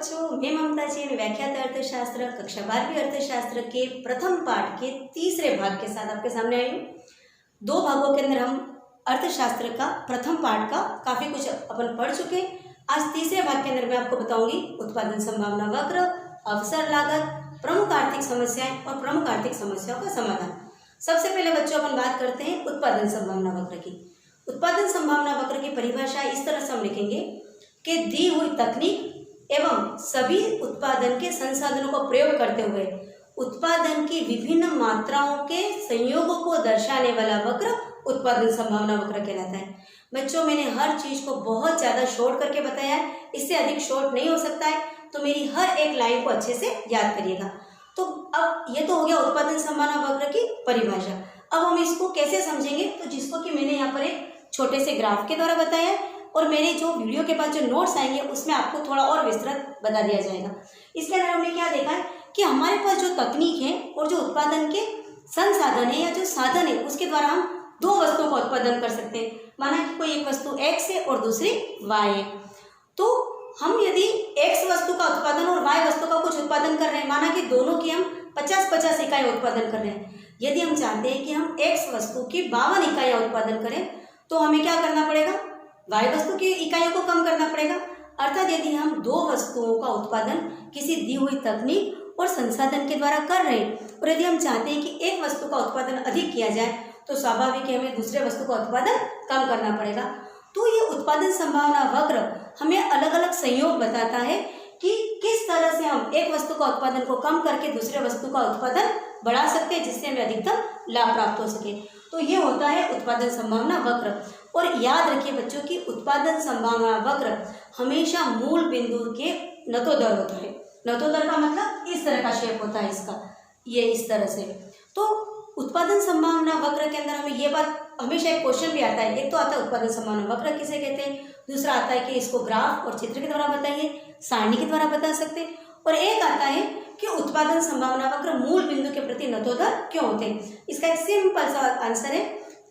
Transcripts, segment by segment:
बच्चों, मैं ममता जी व्याख्यात अर्थशास्त्र कक्षा 12वीं अर्थशास्त्र के प्रथम पाठ के तीसरे भाग के साथ आपके सामने आई हूँ। 2 भागों के अंदर हम अर्थशास्त्र का प्रथम पाठ का काफ़ी कुछ अपन पढ़ चुके हैं। आज तीसरे भाग के अंदर मैं आपको बताऊंगी उत्पादन संभावना वक्र, अवसर लागत, प्रमुख आर्थिक समस्याएं और प्रमुख आर्थिक समस्याओं का समाधान। सबसे पहले बच्चों अपन बात करते हैं उत्पादन संभावना वक्र की। उत्पादन संभावना वक्र की परिभाषा इस तरह से हम लिखेंगे कि दी हुई तकनीक एवं सभी उत्पादन के संसाधनों को प्रयोग करते हुए उत्पादन की विभिन्न मात्राओं के संयोगों को दर्शाने वाला वक्र उत्पादन संभावना वक्र कहलाता है। बच्चों, मैंने हर चीज को बहुत ज्यादा शॉर्ट करके बताया है, इससे अधिक शॉर्ट नहीं हो सकता है, तो मेरी हर एक लाइन को अच्छे से याद करिएगा। तो अब ये तो हो गया उत्पादन संभावना वक्र की परिभाषा। अब हम इसको कैसे समझेंगे, तो जिसको कि मैंने यहाँ पर एक छोटे से ग्राफ के द्वारा बताया है और मेरे जो वीडियो के पास जो नोट्स आएंगे उसमें आपको थोड़ा और विस्तृत बता दिया जाएगा। इसके अंदर हमने क्या देखा है कि हमारे पास जो तकनीक है और जो उत्पादन के संसाधन है या जो साधन है उसके द्वारा हम 2 वस्तुओं का उत्पादन कर सकते हैं। माना कि कोई एक वस्तु x है और दूसरी y है, तो हम यदि x वस्तु का उत्पादन और y वस्तु का कुछ उत्पादन कर रहे हैं, माना कि दोनों की हम 50-50 इकाई उत्पादन कर रहे हैं। यदि हम चाहते हैं कि हम x वस्तु की 52 इकाइयाँ उत्पादन करें तो हमें क्या करना पड़ेगा, y वस्तु की इकाइयों को कम करना पड़ेगा। अर्थात यदि हम 2 वस्तुओं का उत्पादन किसी दी हुई तकनीक और संसाधन के द्वारा कर रहे हैं और यदि हम चाहते हैं कि एक वस्तु का उत्पादन अधिक किया जाए तो स्वाभाविक है हमें दूसरे वस्तु का उत्पादन कम करना पड़ेगा। तो ये उत्पादन संभावना वक्र हमें अलग अलग संयोग बताता है कि किस तरह से हम एक वस्तु का उत्पादन को कम करके दूसरे वस्तु का उत्पादन बढ़ा सकते हैं जिससे हमें अधिकतम लाभ प्राप्त हो सके। तो ये होता है उत्पादन संभावना वक्र। और याद रखिए बच्चों की उत्पादन संभावना वक्र हमेशा मूल बिंदु के नतोदर होता है। नतोदर का मतलब इस तरह का शेप होता है इसका, ये इस तरह से। तो उत्पादन संभावना वक्र के अंदर हमें ये बात हमेशा एक क्वेश्चन भी आता है, एक तो आता है उत्पादन संभावना वक्र किसे कहते हैं, दूसरा आता है कि इसको ग्राफ और चित्र के द्वारा बताइए, सारणी के द्वारा बता सकते हैं, और एक आता है कि उत्पादन संभावना वक्र मूल बिंदु के प्रति नतोदर क्यों होते हैं। इसका एक सिंपल सा आंसर है,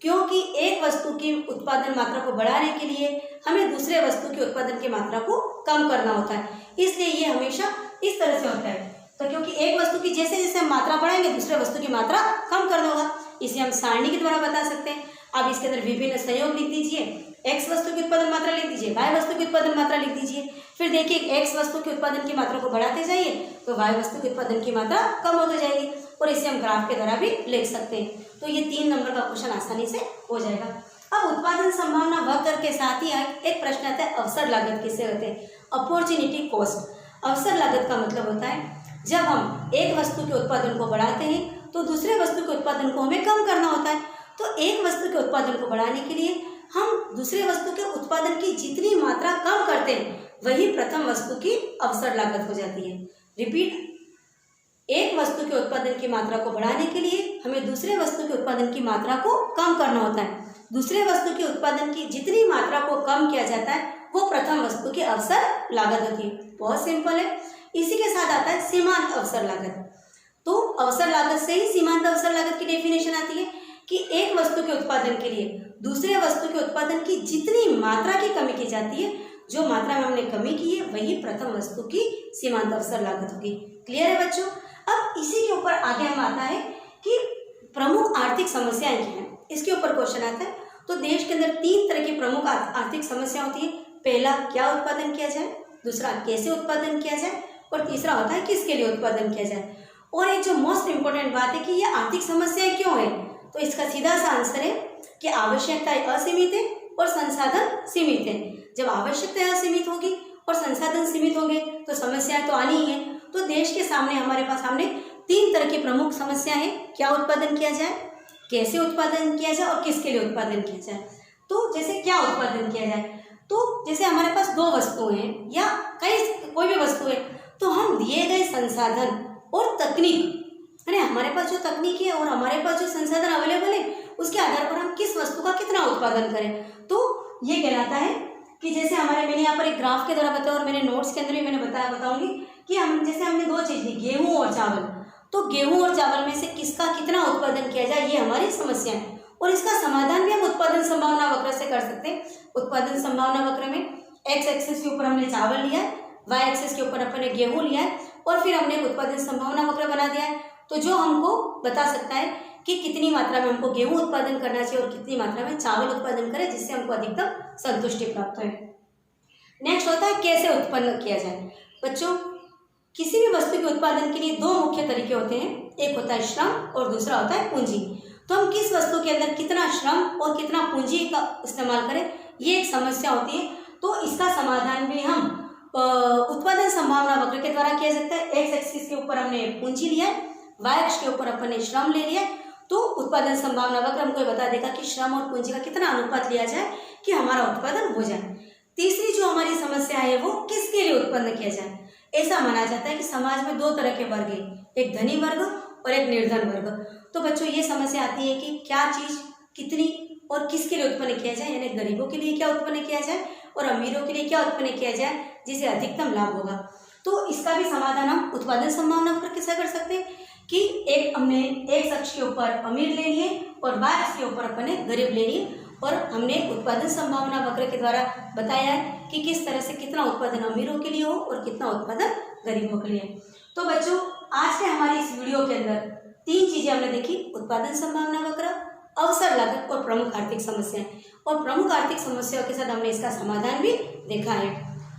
क्योंकि एक वस्तु की उत्पादन मात्रा को बढ़ाने के लिए हमें दूसरे वस्तु की उत्पादन की मात्रा को कम करना होता है, इसलिए ये हमेशा इस तरह से होता है। तो क्योंकि एक वस्तु की जैसे जैसे हम मात्रा बढ़ाएंगे दूसरे वस्तु की मात्रा कम करना होगा, इसे हम सारणी के द्वारा बता सकते हैं। अब इसके अंदर विभिन्न संयोग लिख दीजिए, x वस्तु की उत्पादन मात्रा लिख दीजिए, y वस्तु की उत्पादन मात्रा लिख दीजिए, फिर देखिए x वस्तु की उत्पादन की मात्रा को बढ़ाते जाइए तो y वस्तु की उत्पादन की मात्रा कम होती जाएगी, और इसे हम ग्राफ के द्वारा भी लिख सकते हैं। तो ये 3 नंबर का क्वेश्चन आसानी से हो जाएगा। अब उत्पादन संभावना वक्र के साथ ही एक प्रश्न आता है अवसर लागत किसे कहते हैं, अपॉर्चुनिटी कॉस्ट। अवसर लागत का मतलब होता है जब हम एक वस्तु के उत्पादन को बढ़ाते हैं तो दूसरे वस्तु के उत्पादन को हमें कम करना होता है। तो एक वस्तु के उत्पादन को बढ़ाने के लिए हम दूसरे वस्तु के उत्पादन की जितनी मात्रा कम करते हैं वही प्रथम वस्तु की अवसर लागत हो जाती है। रिपीट, एक वस्तु के उत्पादन की मात्रा को बढ़ाने के लिए हमें दूसरे वस्तु के उत्पादन की मात्रा को कम करना होता है। दूसरे वस्तु के उत्पादन की जितनी मात्रा को कम किया जाता है वो प्रथम वस्तु की अवसर लागत होती है। बहुत सिंपल है। इसी के साथ आता है सीमांत अवसर लागत। तो अवसर लागत से ही सीमांत अवसर लागत की डेफिनेशन आती है कि एक वस्तु के उत्पादन के लिए दूसरे वस्तु के उत्पादन की जितनी मात्रा की कमी की जाती है, जो मात्रा में हमने कमी की है वही प्रथम वस्तु की सीमांत अवसर लागत होगी। क्लियर है बच्चों। अब इसी के ऊपर आगे हम आता है कि प्रमुख आर्थिक समस्याएं क्या हैं, इसके ऊपर क्वेश्चन आता है। तो देश के अंदर 3 तरह की प्रमुख आर्थिक समस्या होती है। पहला, क्या उत्पादन किया जाए, दूसरा कैसे उत्पादन किया जाए, और तीसरा होता है किसके लिए उत्पादन किया जाए। और एक जो मोस्ट इंपॉर्टेंट बात है कि ये आर्थिक समस्याएं क्यों है, तो इसका सीधा सा आंसर है कि आवश्यकताएं असीमित है और संसाधन सीमित है। जब आवश्यकताएं असीमित होगी और संसाधन सीमित होंगे तो समस्याएं तो आनी ही है। तो देश के सामने हमारे पास 3 तरह की प्रमुख समस्या है, क्या उत्पादन किया जाए, कैसे उत्पादन किया जाए और किसके लिए उत्पादन किया जाए। तो जैसे क्या उत्पादन किया जाए, तो जैसे हमारे पास 2 वस्तुएं हैं या कोई भी वस्तु है, तो हम दिए गए संसाधन और तकनीक, यानी हमारे पास जो तकनीक है और हमारे पास जो संसाधन अवेलेबल है उसके आधार पर हम किस वस्तु का कितना उत्पादन करें। तो ये कहलाता है कि जैसे मैंने यहाँ पर एक ग्राफ के द्वारा बताया और मेरे नोट्स के अंदर भी मैंने बताऊंगी कि जैसे हमने 2 चीज़ ली, गेहूँ और चावल। तो गेहूँ और चावल में से किसका कितना उत्पादन किया जाए, ये हमारी समस्या है, और इसका समाधान भी हम उत्पादन संभावना वक्र से कर सकते हैं। उत्पादन संभावना वक्र में x एक्सिस के ऊपर हमने चावल लिया है, वाई एक्सिस के ऊपर अपन ने गेहूं लिया है और फिर हमने उत्पादन संभावना वक्र बना दिया है, तो जो हमको बता सकता है कि कितनी मात्रा में हमको गेहूं उत्पादन करना चाहिए और कितनी मात्रा में चावल उत्पादन करें जिससे हमको अधिकतम संतुष्टि प्राप्त हो। नेक्स्ट होता है कैसे उत्पन्न किया जाए। बच्चों, किसी भी वस्तु के उत्पादन के लिए दो मुख्य तरीके होते हैं, एक होता है श्रम और दूसरा होता है पूंजी। तो हम किस वस्तु के अंदर कितना श्रम और कितना पूंजी का इस्तेमाल करें, ये एक समस्या होती है। तो इसका समाधान भी हम उत्पादन संभावना वक्र के द्वारा किया जाता है। एक्स एक्सिस के ऊपर हमने पूंजी लिया है, वाई एक्स के ऊपर अपन ने श्रम ले लिया है, तो उत्पादन संभावना वक्र हमको बता देगा कि श्रम और पूंजी का कितना अनुपात लिया जाए कि हमारा उत्पादन हो जाए। तीसरी जो हमारी समस्या है वो किसके लिए उत्पन्न किया जाए। ऐसा माना जाता है कि समाज में दो तरह के वर्ग हैं, एक धनी वर्ग और एक निर्धन वर्ग। तो बच्चों ये समस्या आती है कि क्या चीज कितनी और किसके लिए उत्पन्न किया जाए, यानी गरीबों के लिए क्या उत्पन्न किया जाए और अमीरों के लिए क्या उत्पन्न किया जाए जिसे अधिकतम लाभ होगा। तो इसका भी समाधान हम उत्पादन संभावना वक्र कैसे कर सकते हैं कि एक हमने एक अक्ष के ऊपर अमीर ले लिए और वाई अक्ष के ऊपर अपन ने गरीब ले लिए और हमने उत्पादन संभावना वक्र के द्वारा बताया है कि किस तरह से कितना उत्पादन अमीरों के लिए हो और कितना उत्पादन गरीबों के लिए। तो बच्चों, आज के हमारी इस वीडियो के अंदर तीन चीजें हमने देखी, उत्पादन संभावना वक्र, अवसर लागत और प्रमुख आर्थिक समस्याएं। और प्रमुख आर्थिक समस्याओं के साथ हमने इसका समाधान भी देखा है।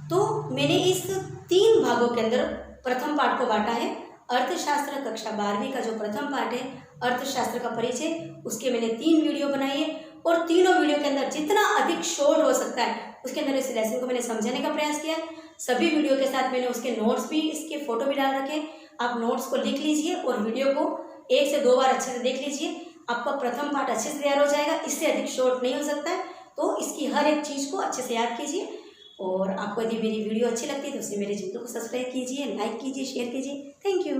तो मैंने इस तीन भागों के अंदर प्रथम पाठ को बांटा है। अर्थशास्त्र कक्षा 12वीं का जो प्रथम पाठ है अर्थशास्त्र का परिचय, उसके मैंने 3 वीडियो बनाई है और तीनों वीडियो के अंदर जितना अधिक शॉर्ट हो सकता है उसके अंदर इस लेसन को मैंने समझाने का प्रयास किया है। सभी वीडियो के साथ मैंने उसके नोट्स भी, इसके फोटो भी डाल रखे। आप नोट्स को लिख लीजिए और वीडियो को 1 से 2 बार अच्छे से देख लीजिए, आपका प्रथम पाठ अच्छे से तैयार हो जाएगा। इससे अधिक शॉर्ट नहीं हो सकता है, तो इसकी हर एक चीज़ को अच्छे से याद कीजिए। और आपको यदि मेरी वीडियो अच्छी लगती है तो उसे मेरे चैनल को सब्सक्राइब कीजिए, लाइक कीजिए, शेयर कीजिए। Thank you.